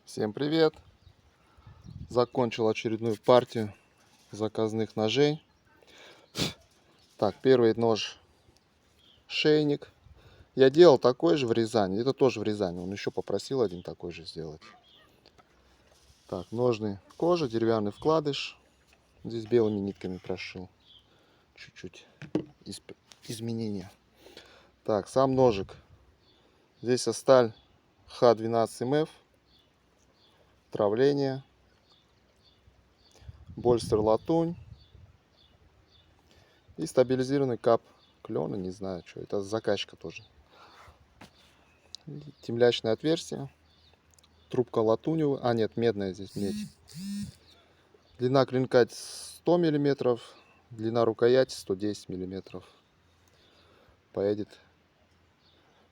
Всем привет! Закончил очередную партию заказных ножей. Так, первый нож шейник. Я делал такой же в Рязани. Это тоже в Рязани. Он еще попросил один такой же сделать. Так, ножны кожа, деревянный вкладыш. Здесь белыми нитками прошил. Чуть-чуть изменения. Так, сам ножик. Здесь сталь Х12МФ. Травление. Больстер латунь. И стабилизированный кап клена, не знаю, что это, заказчика тоже. Темлячное отверстие. Трубка латуневая. А, нет, медная здесь, медь. Длина клинка 100 мм. Длина рукояти 110 мм. Поедет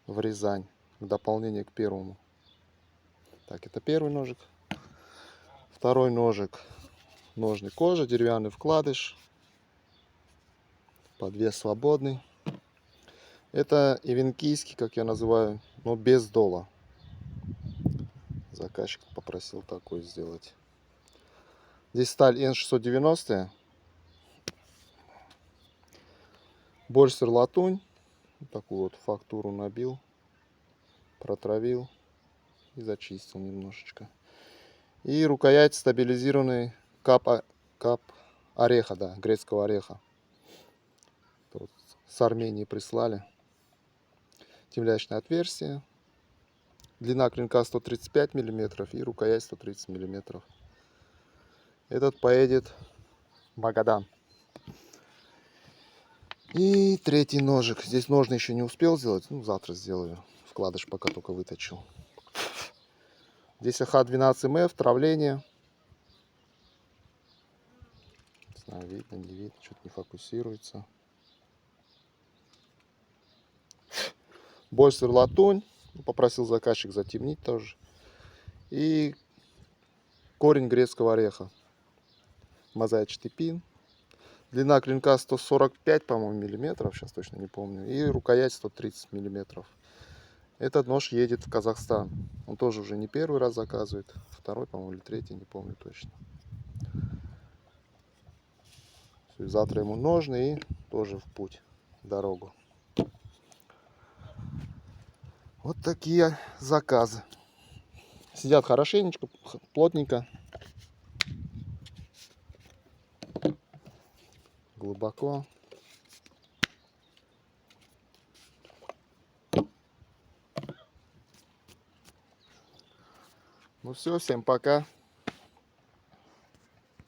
в Рязань. В дополнение к первому. Так, это первый ножик. Второй ножик. Ножны кожа, деревянный вкладыш. Подвес свободный. Это ивенкийский, как я называю, но без дола. Заказчик попросил такой сделать. Здесь сталь Н690. Больстер латунь. Такую вот фактуру набил, протравил и зачистил немножечко. И рукоять стабилизированный кап ореха, да, грецкого ореха. Вот с Армении прислали. Темлячное отверстие. Длина клинка 135 мм и рукоять 130 мм. Этот поедет в Магадан. И третий ножик. Здесь ножны еще не успел сделать. Ну, завтра сделаю. Вкладыш пока только выточил. Здесь АХ-12МФ, травление. Не знаю, видно, не видно. Что-то не фокусируется. Больстер латунь. Попросил заказчик затемнить тоже. И корень грецкого ореха. Мозаичный пин. Длина клинка 145, по-моему, миллиметров. Сейчас точно не помню. И рукоять 130 миллиметров. Этот нож едет в Казахстан. Он тоже уже не первый раз заказывает. Второй, по-моему, или третий, не помню точно. Все, завтра ему ножны и тоже в путь, в дорогу. Вот такие заказы. Сидят хорошенечко, плотненько. Глубоко. Ну все, всем пока.